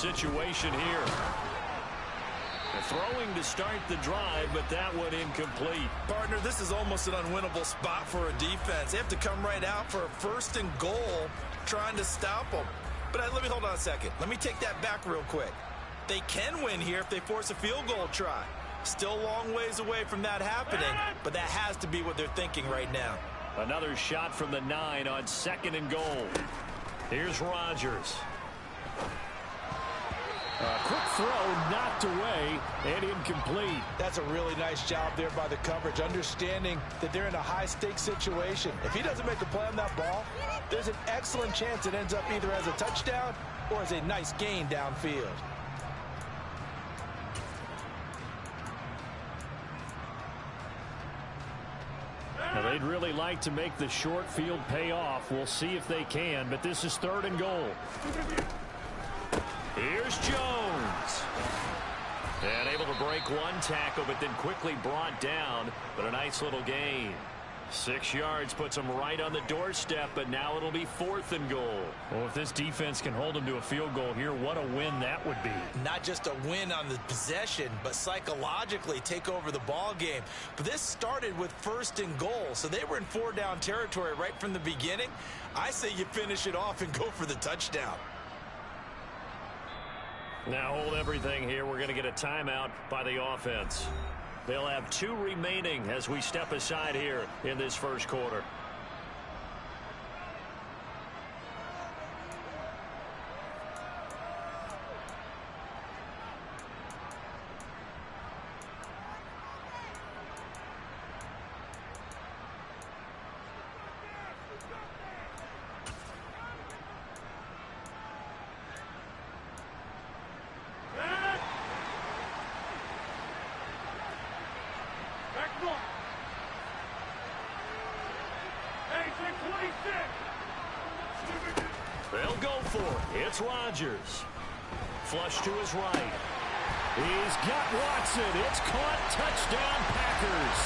situation here. Throwing to start the drive, but that one incomplete. Partner, this is almost an unwinnable spot for a defense. They have to come right out for a 1st and goal trying to stop them. But let me hold on a second. Let me take that back real quick. They can win here if they force a field goal try. Still a long ways away from that happening, but that has to be what they're thinking right now. Another shot from the 9 on 2nd and goal. Here's Rodgers. A quick throw knocked away and incomplete. That's a really nice job there by the coverage, understanding that they're in a high-stakes situation. If he doesn't make the play on that ball, there's an excellent chance it ends up either as a touchdown or as a nice gain downfield. Now, they'd really like to make the short field pay off. We'll see if they can, but this is 3rd and goal. Here's Jones. And able to break one tackle, but then quickly brought down. But a nice little gain. 6 yards puts them right on the doorstep, but now it'll be 4th and goal. Well, if this defense can hold them to a field goal here, what a win that would be. Not just a win on the possession, but psychologically take over the ball game. But this started with 1st and goal, so they were in 4-down territory right from the beginning. I say you finish it off and go for the touchdown. Now hold everything here. We're going to get a timeout by the offense. They'll have 2 remaining as we step aside here in this 1st quarter. They'll go for it. It's Rodgers. Flush to his right. He's got Watson. It's caught. Touchdown, Packers.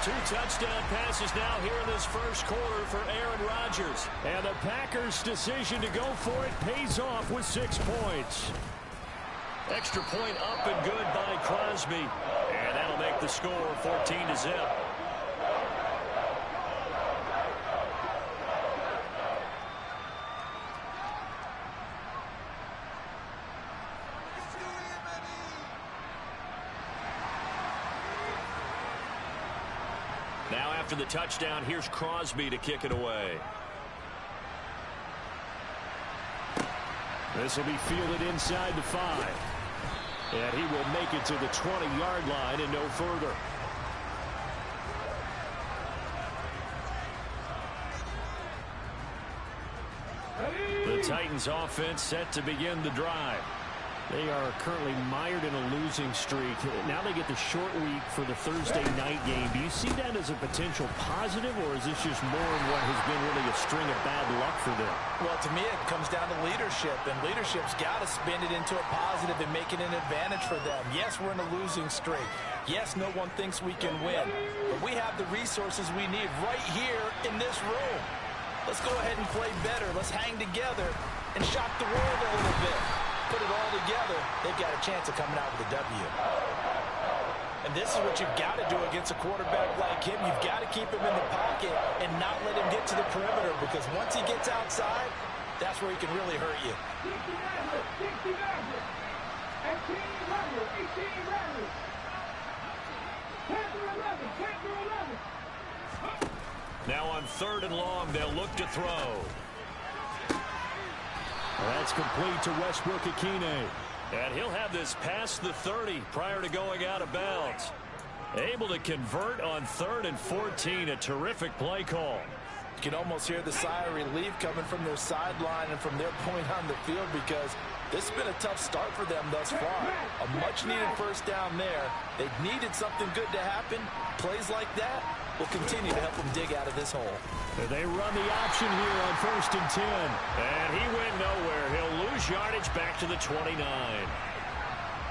2 touchdown passes now here in this 1st quarter for Aaron Rodgers. And the Packers' decision to go for it pays off with 6 points. Extra point up and good by Crosby. And that'll make the score 14-0. Now after the touchdown, here's Crosby to kick it away. This will be fielded inside the 5. And he will make it to the 20-yard line and no further. The Titans offense set to begin the drive. They are currently mired in a losing streak. Now they get the short week for the Thursday night game. Do you see that as a potential positive, or is this just more of what has been really a string of bad luck for them? Well, to me, it comes down to leadership, and leadership's got to spin it into a positive and make it an advantage for them. Yes, we're in a losing streak. Yes, no one thinks we can win, but we have the resources we need right here in this room. Let's go ahead and play better. Let's hang together and shock the world a little bit. Put it all together, they've got a chance of coming out with a W. And this is what you've got to do against a quarterback like him. You've got to keep him in the pocket and not let him get to the perimeter, because once he gets outside, that's where he can really hurt you. Now on 3rd and long, they'll look to throw. That's complete to Westbrook-Ikhine. And he'll have this past the 30 prior to going out of bounds. Able to convert on 3rd and 14. A terrific play call. You can almost hear the sigh of relief coming from their sideline and from their point on the field, because this has been a tough start for them thus far. A much-needed 1st down there. They needed something good to happen. Plays like that will continue to help them dig out of this hole. They run the option here on 1st and 10. And he went nowhere. He'll lose yardage back to the 29.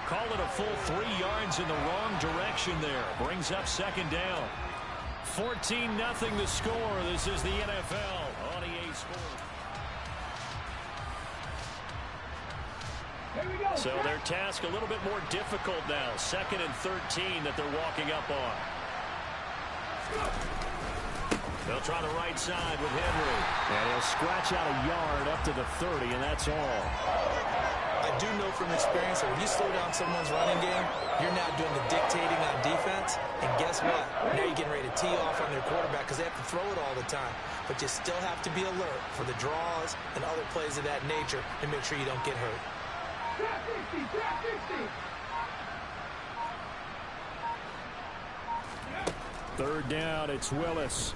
Call it a full 3 yards in the wrong direction there. Brings up 2nd down. 14-0 the score. This is the NFL on EA Sports. So their task a little bit more difficult now. 2nd and 13 that they're walking up on. They'll try the right side with Henry. And he'll scratch out a yard up to the 30, and that's all. I do know from experience that when you slow down someone's running game, you're now doing the dictating on defense. And guess what? Now you're getting ready to tee off on their quarterback because they have to throw it all the time. But you still have to be alert for the draws and other plays of that nature to make sure you don't get hurt. 3rd down, it's Willis.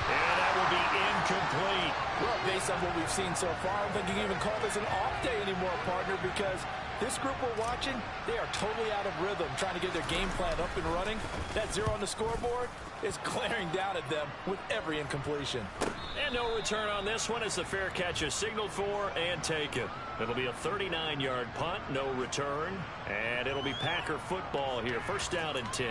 And that will be incomplete. Well, based on what we've seen so far, I don't think you can even call this an off day anymore, partner, because this group we're watching, they are totally out of rhythm, trying to get their game plan up and running. That 0 on the scoreboard is glaring down at them with every incompletion. And no return on this one as the fair catch is signaled for and taken. It'll be a 39-yard punt, no return, and it'll be Packer football here. 1st down and 10.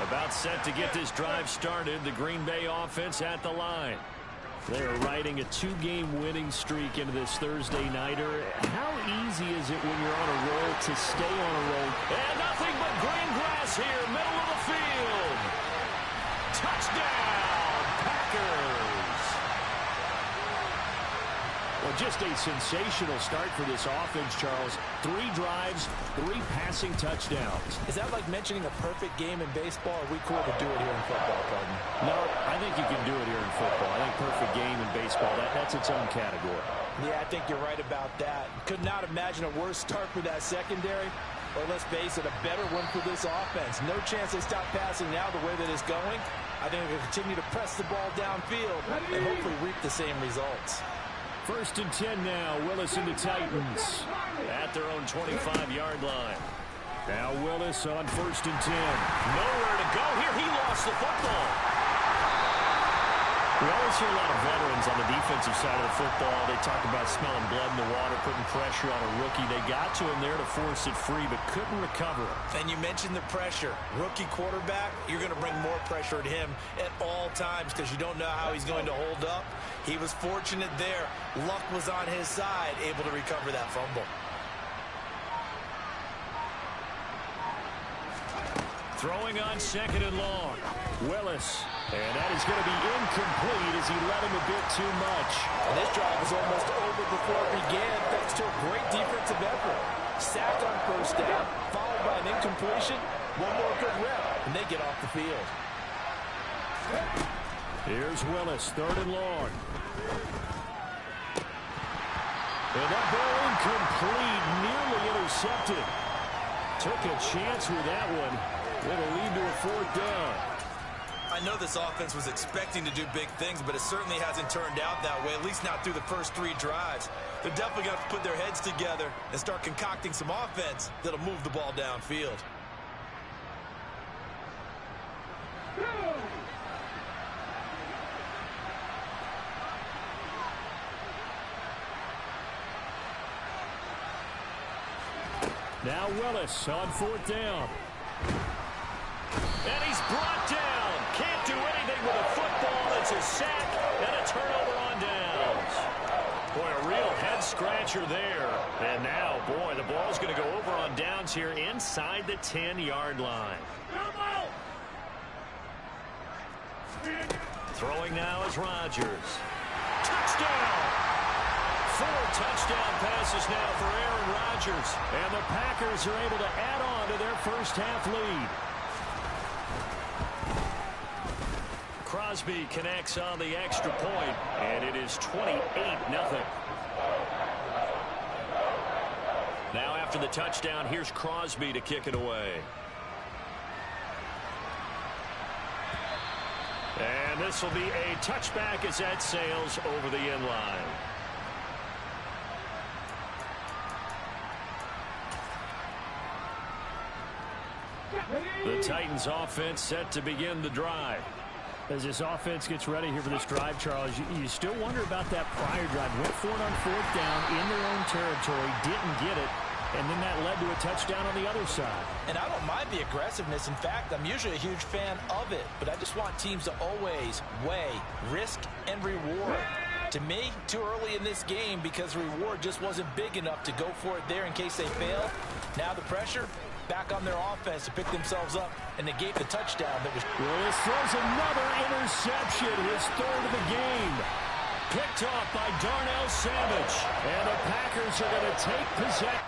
About set to get this drive started, the Green Bay offense at the line. They're riding a 2-game winning streak into this Thursday nighter. How easy is it when you're on a roll to stay on a roll? And nothing but green grass here, middle of the field. Touchdown, Packers. Well, just a sensational start for this offense, Charles. 3 drives, 3 passing touchdowns. Is that like mentioning a perfect game in baseball? Are we cool to do it here in football, partner? No, I think you can do it here in football. I think perfect game in baseball, that's its own category. Yeah, I think you're right about that. Could not imagine a worse start for that secondary. Or let's face it, a better one for this offense. No chance they stop passing now the way that it's going. I think they'll continue to press the ball downfield and hopefully reap the same results. 1st and 10 now. Willis and the Titans at their own 25-yard line. Now Willis on 1st and 10. Nowhere to go here. He lost the football. We always hear a lot of veterans on the defensive side of the football. They talk about smelling blood in the water, putting pressure on a rookie. They got to him there to force it free, but couldn't recover it. And you mentioned the pressure. Rookie quarterback, you're going to bring more pressure at him at all times because you don't know how he's going to hold up. He was fortunate there. Luck was on his side, able to recover that fumble. Throwing on 2nd and long. Willis. And that is going to be incomplete as he let him a bit too much. And this drive was almost over before it began thanks to a great defensive effort. Sack on 1st down, followed by an incompletion. One more good rep, and they get off the field. Here's Willis, 3rd and long. And that ball incomplete, nearly intercepted. Took a chance with that one. It'll lead to a 4th down. I know this offense was expecting to do big things, but it certainly hasn't turned out that way, at least not through the first 3 drives. They're definitely going to have to put their heads together and start concocting some offense that'll move the ball downfield. Now Willis on 4th down. And he's brought down. Can't do anything with a football. It's a sack and a turnover on downs. Boy, a real head-scratcher there. And now, boy, the ball's going to go over on downs here inside the 10-yard line. Throwing now is Rodgers. Touchdown! 4 touchdown passes now for Aaron Rodgers. And the Packers are able to add on to their first-half lead. Crosby connects on the extra point, and it is 28-0. Now after the touchdown, here's Crosby to kick it away. And this will be a touchback as that sails over the end line. The Titans offense set to begin the drive. As this offense gets ready here for this drive, Charles, you still wonder about that prior drive. Went for it on 4th down in their own territory, didn't get it, and then that led to a touchdown on the other side. And I don't mind the aggressiveness. In fact, I'm usually a huge fan of it. But I just want teams to always weigh risk and reward. To me, too early in this game because the reward just wasn't big enough to go for it there in case they fail. Now the pressure back on their offense to pick themselves up and negate the touchdown. Willis throws another interception, his third of the game. Picked off by Darnell Savage. And the Packers are going to take possession.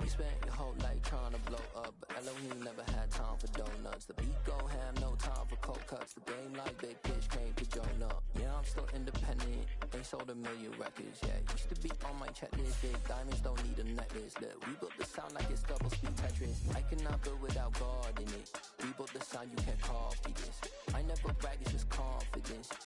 You spent your whole life trying to blow up, but Elohim never had time for donuts. The beat go ham, no time for cold cuts. The game like big pitch came to join up. Yeah, I'm still independent, ain't sold a million records yet. Used to be on my checklist, big diamonds don't need a necklace. Look, we built the sound like it's double speed Tetris. I cannot build without God in it. We built the sound, you can't copy this. I never brag, it's just confidence.